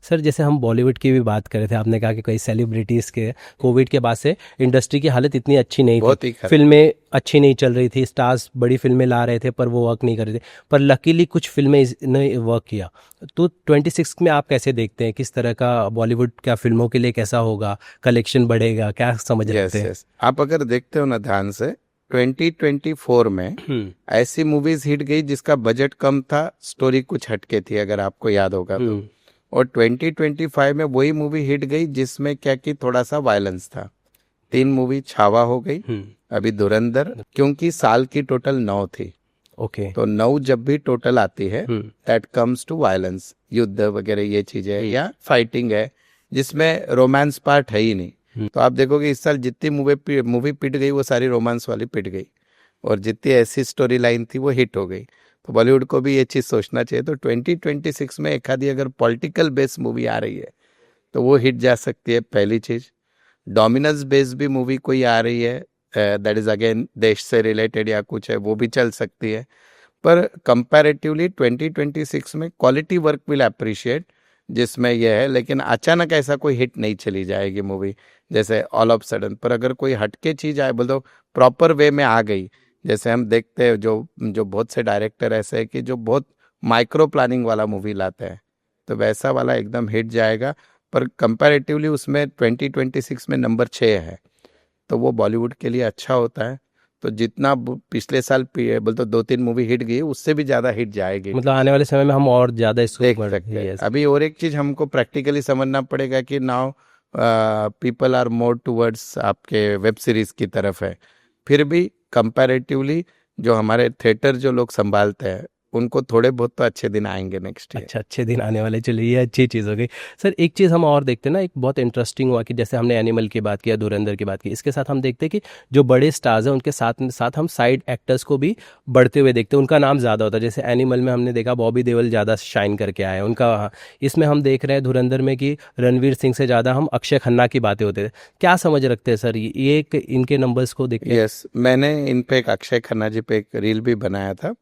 Sir जैसे हम बॉलीवुड की भी बात कर रहे थे, आपने कहा कि कई सेलिब्रिटीज़ के कोविड के बाद से इंडस्ट्री की हालत इतनी अच्छी नहीं थी, बहुत ही खराब। फिल्में अच्छी नहीं चल रही थी, स्टार्स बड़ी फिल्में ला रहे थे पर वो वर्क नहीं कर रहे थे, पर लकीली कुछ फिल्में ने वर्क किया। तो 26 में आप कैसे देखते हैं, किस तरह का बॉलीवुड क्या फिल्मों के लिए कैसा होगा, कलेक्शन बढ़ेगा, क्या समझ रखते यस हैं? यस, आप अगर देखते हो ना ध्यान से, 2024 में ऐसी मूवीज हिट गई जिसका बजट कम था, स्टोरी कुछ हटके थी, अगर आपको याद होगा तो। और 2025 में वही मूवी हिट गई जिसमें क्या कि थोड़ा सा वायलेंस था। 3 मूवी छावा हो गई, अभी धुरंधर, क्योंकि साल की टोटल 9 थी। ओके। तो 9 जब भी टोटल आती है, दैट कम्स टू वायलेंस, युद्ध वगैरह ये चीजें या फाइटिंग है, जिसमें रोमांस पार्ट है ही नहीं। तो आप देखोगे इस साल जितनी मूवी पिट गई वो सारी रोमांस वाली पिट गई, और जितनी ऐसी स्टोरी लाइन थी वो हिट हो गई। तो बॉलीवुड को भी ये चीज सोचना चाहिए। तो 2026 में एक आधी अगर पॉलिटिकल बेस्ड मूवी आ रही है तो वो हिट जा सकती है, पहली चीज। डोमिनस बेस्ड भी मूवी कोई आ रही है, दैट इज अगेन देश से रिलेटेड या कुछ है, वो भी चल सकती है। पर कंपैरेटिवली 2026 में क्वालिटी वर्क विल अप्रिशिएट, जिसमें यह है। लेकिन अचानक ऐसा कोई हिट नहीं चली जाएगी मूवी, जैसे ऑल ऑफ सडन। पर अगर कोई हटके चीज आए, बोल दो प्रॉपर वे में आ गई, जैसे हम देखते हैं जो जो बहुत से डायरेक्टर ऐसे हैं कि जो बहुत माइक्रो प्लानिंग वाला मूवी लाते हैं, तो वैसा वाला एकदम हिट जाएगा। पर कंपैरेटिवली उसमें 2026 में नंबर 6 है, तो वो बॉलीवुड के लिए अच्छा होता है। तो जितना पिछले साल बोल तो 2-3 मूवी हिट गई, उससे भी ज्यादा हिट जाएगी, मतलब आने वाले समय में हम और ज़्यादा इसको देख सकते हैं। अभी और एक चीज हमको प्रैक्टिकली समझना पड़ेगा कि now people are more towards आपके वेब सीरीज की तरफ है। फिर भी कंपैरेटिवली जो हमारे थिएटर जो लोग संभालते हैं, उनको थोड़े बहुत तो अच्छे दिन आएंगे नेक्स्ट ईयर। अच्छा, अच्छे दिन आने वाले, चलिए ये अच्छी चीज़ हो गई। सर एक चीज़ हम और देखते हैं ना, एक बहुत इंटरेस्टिंग हुआ कि जैसे हमने एनिमल की बात किया, धुरंधर की बात की, इसके साथ हम देखते हैं कि जो बड़े स्टार्स हैं उनके साथ साथ हम साइड एक्टर्स को भी बढ़ते हुए देखते हैं, उनका नाम ज़्यादा होता है। जैसे एनिमल में हमने देखा बॉबी देओल ज़्यादा शाइन करके आए हैं उनका, इसमें हम देख रहे हैं धुरंधर में कि रणवीर सिंह से ज़्यादा हम अक्षय खन्ना की बातें होते थे। क्या समझ रखते हैं सर ये एक इनके नंबर्स को देख के? यस, मैंने इन पे एक अक्षय खन्ना जी पे एक रील भी बनाया था।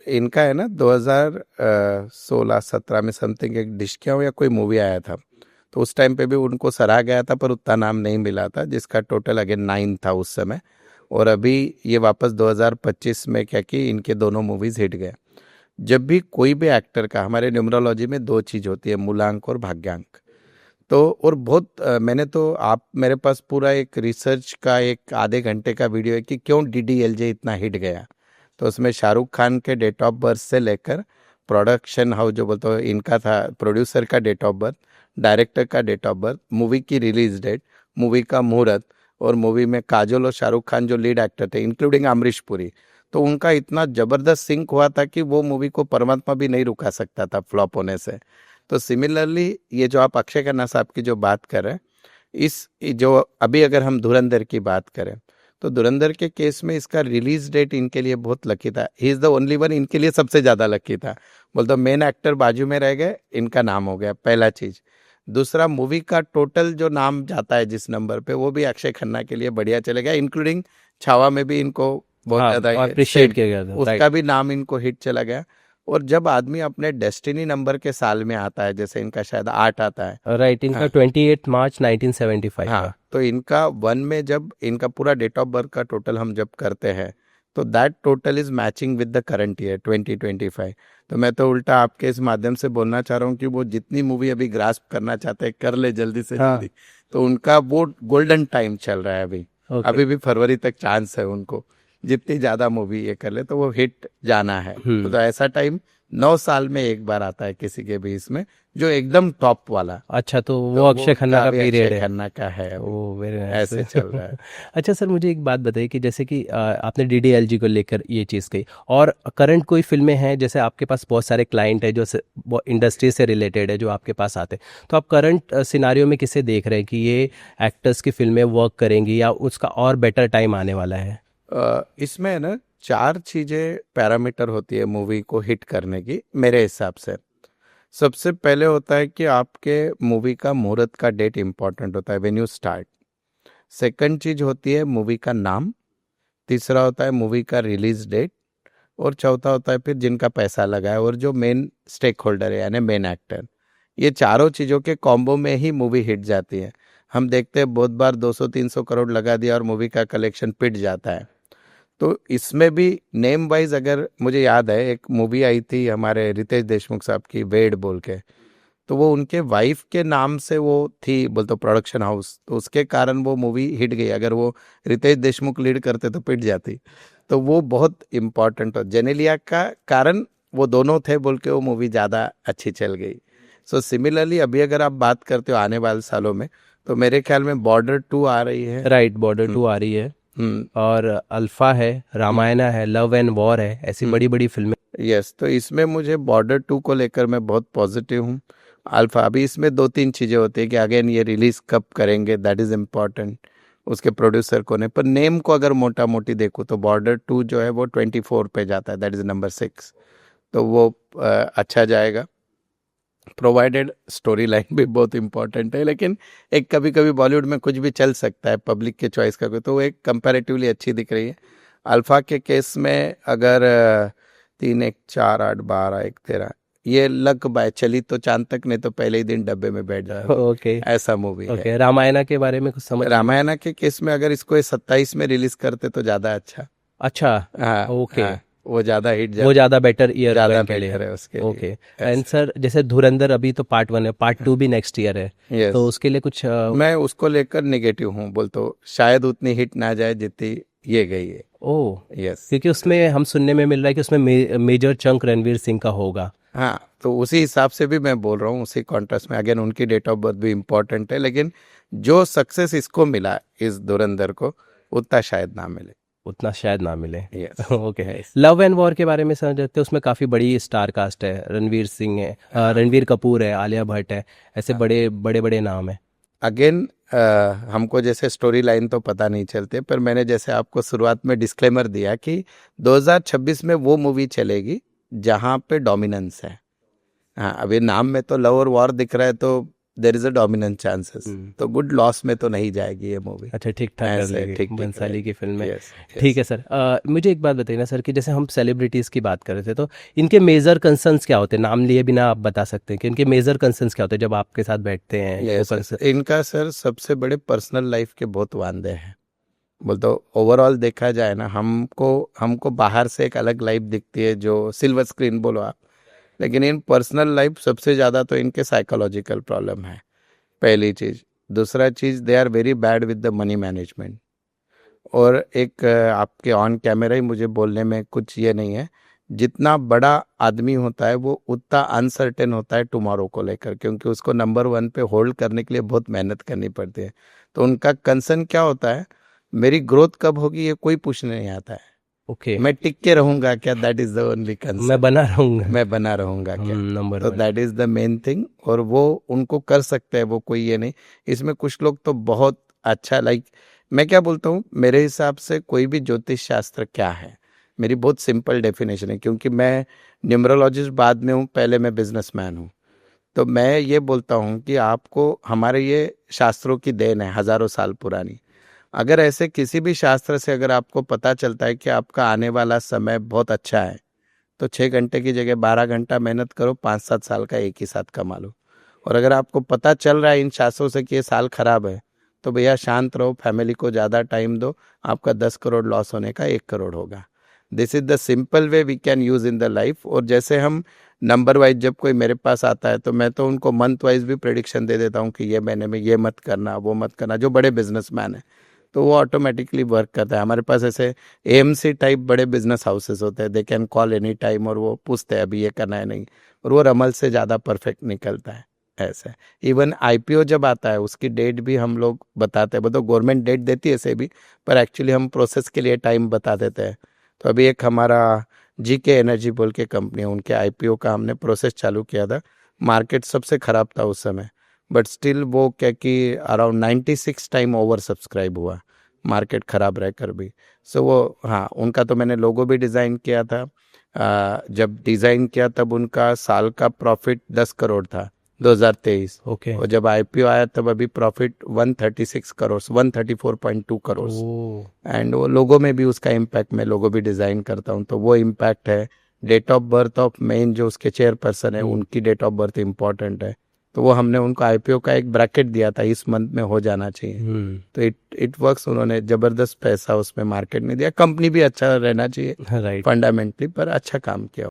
इनका है ना 2016-17 में समथिंग एक डिस्किया या कोई मूवी आया था, तो उस टाइम पे भी उनको सराहा गया था, पर उतना नाम नहीं मिला था, जिसका टोटल अगेन 9 था उस समय। और अभी ये वापस 2025 में क्या कि इनके दोनों मूवीज हिट गए। जब भी कोई भी एक्टर का, हमारे न्यूमरोलॉजी में 2 चीज होती है, मूलांक और भाग्यांक। तो और बहुत मैंने तो, आप मेरे पास पूरा एक रिसर्च का एक आधे घंटे का वीडियो है कि क्यों DDLJ इतना हिट गया। तो उसमें शाहरुख खान के डेट ऑफ बर्थ से लेकर प्रोडक्शन हाउस जो बोलते हो इनका था, प्रोड्यूसर का डेट ऑफ बर्थ, डायरेक्टर का डेट ऑफ बर्थ, मूवी की रिलीज डेट, मूवी का मुहूर्त, और मूवी में काजोल और शाहरुख खान जो लीड एक्टर थे, इंक्लूडिंग अमरीश पुरी, तो उनका इतना जबरदस्त सिंक हुआ था कि वो मूवी को परमात्मा भी नहीं रुका सकता था फ्लॉप होने से। तो सिमिलरली ये जो आप अक्षय खन्ना साहब की जो बात कर रहे हैं, इस जो अभी अगर हम धुरंधर की बात करें, तो धुरंधर के केस में इसका रिलीज डेट इनके लिए बहुत लकी था। He is the only one, इनके लिए सबसे ज्यादा लकी था। बोलते मेन एक्टर बाजू में रह गए, इनका नाम हो गया, पहला चीज। दूसरा, मूवी का टोटल जो नाम जाता है जिस नंबर पे, वो भी अक्षय खन्ना के लिए बढ़िया चले गया, इंक्लूडिंग छावा में भी इनको बहुत ज्यादा अप्रिशिएट किया गया था, उसका भी नाम इनको हिट चला गया। और जब आदमी अपने डेस्टिनी नंबर के साल में आता है, जैसे इनका शायद 8 आता है, राइट, इनका 28 मार्च 1975 हाँ, का। तो इनका 1 में जब इनका पूरा डेट ऑफ बर्थ का टोटल हम जब करते हैं, तो that total is matching with the current year 2025। तो मैं तो उल्टा आपके इस माध्यम से बोलना चाह रहा हूँ कि वो जितनी मूवी अभी ग्रास्प करना चाहते हैं कर ले जल्दी से जल्दी। तो उनका वो गोल्डन टाइम चल रहा है अभी। अभी भी फरवरी तक चांस है उनको, जितनी ज्यादा मूवी ये कर ले तो वो हिट जाना है। तो ऐसा टाइम 9 साल में एक बार आता है किसी के भी इसमें, जो एकदम टॉप वाला। अच्छा, तो वो अक्षय खन्ना का पीरियड है, खन्ना का है, वो वेरी नाइस, ऐसे चल रहा है। अच्छा सर, मुझे एक बात बताइए कि जैसे कि आपने DDLG को लेकर ये चीज़ कही, और करंट कोई फिल्में हैं, जैसे आपके पास बहुत सारे क्लाइंट है जो इंडस्ट्री से रिलेटेड है जो आपके पास आते हैं, तो आप करंट सिनारियो में किसे देख रहे हैं कि ये एक्टर्स की फिल्में वर्क करेंगी या उसका और बेटर टाइम आने वाला है? इसमें है ना 4 चीजें पैरामीटर होती है मूवी को हिट करने की मेरे हिसाब से। सबसे पहले होता है कि आपके मूवी का मुहूर्त का डेट इंपॉर्टेंट होता है, व्हेन यू स्टार्ट। सेकंड चीज होती है मूवी का नाम। तीसरा होता है मूवी का रिलीज डेट। और चौथा होता है फिर जिनका पैसा लगा है और जो मेन स्टेक होल्डर है, यानी मेन एक्टर। ये चारों चीज़ों के कॉम्बो में ही मूवी हिट जाती है। हम देखते हैं बहुत बार 200-300 करोड़ लगा दिया और मूवी का कलेक्शन पिट जाता है। तो इसमें भी नेम वाइज अगर मुझे याद है, एक मूवी आई थी हमारे रितेश देशमुख साहब की, वेड बोल के, तो वो उनके वाइफ के नाम से वो थी बोलते प्रोडक्शन हाउस, तो उसके कारण वो मूवी हिट गई। अगर वो रितेश देशमुख लीड करते तो पिट जाती। तो वो बहुत इम्पोर्टेंट हो, जेनेलिया का कारण वो दोनों थे बोल के वो मूवी ज़्यादा अच्छी चल गई। सो सिमिलरली अभी अगर आप बात करते हो आने वाले सालों में, तो मेरे ख्याल में बॉर्डर 2 आ रही है। राइट, बॉर्डर 2 आ रही है, हम्म। और अल्फा है, रामायणा है, लव एंड वॉर है, ऐसी बड़ी बड़ी फिल्में। यस, तो इसमें मुझे बॉर्डर 2 को लेकर मैं बहुत पॉजिटिव हूँ। अल्फा, अभी इसमें 2-3 चीज़ें होती है कि अगेन ये रिलीज कब करेंगे, दैट इज़ इम्पॉर्टेंट, उसके प्रोड्यूसर को ने, पर नेम को अगर मोटा मोटी देखो तो बॉर्डर 2 जो है वो 24 पे जाता है, दैट इज़ नंबर 6। तो वो अच्छा जाएगा, प्रोवाइडेड स्टोरी लाइन भी बहुत इंपॉर्टेंट है। लेकिन एक कभी कभी बॉलीवुड में कुछ भी चल सकता है, पब्लिक के चॉइस का कोई, तो वो एक कंपैरेटिवली अच्छी दिख रही है। अल्फा के केस में अगर 3, 1, 4, 8, 12, 1, 13 ये लक बाय चली तो चांद तक, नहीं तो पहले ही दिन डब्बे में बैठ जाए, ओके, ऐसा मूवी है। ओके, रामायणा के बारे में कुछ समझ? रामायणा के केस में अगर इसको 27 में रिलीज करते तो ज्यादा अच्छा। अच्छा, हाँ, ओके, हाँ, वो ज्यादा हिट, वो ज़्यादा बेटर ईयर ज्यादा के लिए बेटर है उसके ओके। लिए, एंड ऐसा। सर, जैसे धुरंधर अभी तो पार्ट 1 है, पार्ट 2 भी नेक्स्ट ईयर है, यस, तो उसके लिए कुछ मैं उसको लेकर नेगेटिव हूँ, बोल तो शायद उतनी हिट ना जाए जितनी ये गई है। ओ, यस, क्योंकि उसमें हम सुनने में मिल रहा है कि उसमें मेजर चंक रणवीर सिंह का होगा। हाँ, तो उसी हिसाब से भी मैं बोल रहा हूँ, उसी कॉन्ट्रास्ट में अगेन उनकी डेट ऑफ बर्थ भी इम्पोर्टेंट है, लेकिन जो सक्सेस इसको मिला इस धुरंधर को उतना शायद ना मिले। उतना शायद ना मिले। Yes, okay. Yes. Love and war के बारे में समझते हैं, उसमें काफ़ी बड़ी स्टार कास्ट है, रणवीर सिंह है, रणवीर कपूर है, आलिया भट्ट है, ऐसे बड़े बड़े बड़े नाम है। अगेन हमको जैसे स्टोरी लाइन तो पता नहीं चलते, पर मैंने जैसे आपको शुरुआत में डिस्क्लेमर दिया कि 2026 में वो मूवी चलेगी जहाँ पे डोमिनेंस है। हाँ, अभी नाम में तो लव और वॉर दिख रहा है, तो there is a dominant chances, तो गुड लॉस में तो नहीं जाएगी ये मूवी। अच्छा, ठीक ठाक कर ऐसे लेंगे ठीक बंसाली की फिल्म में। यस, ठीक है सर, मुझे एक बात बताइए ना सर, कि जैसे हम सेलिब्रिटीज़ की बात कर रहे थे, तो इनके मेजर कंसर्न्स क्या होते हैं? नाम लिए बिना आप बता सकते हैं कि इनके मेजर कंसर्न्स क्या होते हैं जब आपके साथ बैठते हैं? वो यस। concern- इनका सर सबसे बड़े पर्सनल लाइफ के बहुत वांदे हैं। बोल तो ओवरऑल देखा जाए ना, हमको हमको बाहर से एक अलग लाइफ दिखती है जो सिल्वर स्क्रीन बोलो आप, लेकिन इन पर्सनल लाइफ सबसे ज़्यादा तो इनके साइकोलॉजिकल प्रॉब्लम है, पहली चीज़। दूसरा चीज़, they are very bad with the money management. और एक आपके ऑन कैमरा ही मुझे बोलने में कुछ ये नहीं है, जितना बड़ा आदमी होता है वो उतना अनसर्टेन होता है टुमारो को लेकर, क्योंकि उसको नंबर 1 पे होल्ड करने के लिए बहुत मेहनत करनी पड़ती है। तो उनका कंसर्न क्या होता है, मेरी ग्रोथ कब होगी ये कोई पूछने नहीं आता है, ओके, मैं टिक के रहूंगा क्या, दैट इज द ओनली मैं कंसर्न, बना रहूँगा। मैं बना रहूंगा क्या। नंबर तो 1। That is the main thing, और वो उनको कर सकते हैं, वो कोई ये नहीं। इसमें कुछ लोग तो बहुत अच्छा, लाइक मैं क्या बोलता हूँ, मेरे हिसाब से कोई भी ज्योतिष शास्त्र क्या है, मेरी बहुत सिंपल डेफिनेशन है, क्योंकि मैं न्यूमरोलॉजिस्ट बाद में हूँ, पहले मैं बिजनेसमैन हूँ। तो मैं ये बोलता हूँ कि आपको हमारे ये शास्त्रों की देन है, हजारों साल पुरानी। अगर ऐसे किसी भी शास्त्र से अगर आपको पता चलता है कि आपका आने वाला समय बहुत अच्छा है, तो 6 घंटे की जगह 12 घंटा मेहनत करो, 5-7 साल का एक ही साथ कमा लो। और अगर आपको पता चल रहा है इन शास्त्रों से कि ये साल खराब है, तो भैया शांत रहो, फैमिली को ज़्यादा टाइम दो, आपका 10 करोड़ लॉस होने का 1 करोड़ होगा। This is the simple way we can use in the life. और जैसे हम नंबर वाइज जब कोई मेरे पास आता है, तो मैं तो उनको मंथ वाइज भी प्रेडिक्शन दे देता हूँ कि ये महीने में ये मत करना, वो मत करना, जो बड़े बिजनेसमैन है, तो वो ऑटोमेटिकली वर्क करता है। हमारे पास ऐसे एएमसी टाइप बड़े बिजनेस हाउसेस होते हैं, they can call any time, और वो पूछते हैं अभी ये करना है नहीं, और वो रमल से ज़्यादा परफेक्ट निकलता है। ऐसा इवन आईपीओ जब आता है उसकी डेट भी हम लोग बताते हैं, तो गवर्नमेंट डेट देती है से भी, पर एक्चुअली हम प्रोसेस के लिए टाइम बता देते हैं। तो अभी एक हमारा जीके एनर्जी बोल के कंपनी है, उनके आईपीओ का हमने प्रोसेस चालू किया था, मार्केट सबसे ख़राब था उस समय, बट स्टिल वो क्या कि अराउंड 96 टाइम ओवर सब्सक्राइब हुआ, मार्केट ख़राब रहकर भी। सो वो, हाँ, उनका तो मैंने लोगो भी डिज़ाइन किया था। जब डिज़ाइन किया तब उनका साल का प्रॉफिट 10 करोड़ था 2023, ओके, और जब आईपीओ आया तब अभी profit 136 crore, 134.2 crore. Oh, and वो लोगो में भी उसका इम्पैक्ट, मैं लोगो भी डिज़ाइन करता हूँ, तो वो इम्पैक्ट है। Date of birth of men जो उसके चेयरपर्सन है, उनकी डेट ऑफ बर्थ इम्पॉर्टेंट है। तो वो हमने उनको आईपीओ का एक ब्रैकेट दिया था, इस मंथ में हो जाना चाहिए। तो इट वर्क्स। उन्होंने जबरदस्त पैसा उसमें मार्केट में दिया। कंपनी भी अच्छा रहना चाहिए राइट। फंडामेंटली, पर अच्छा काम किया।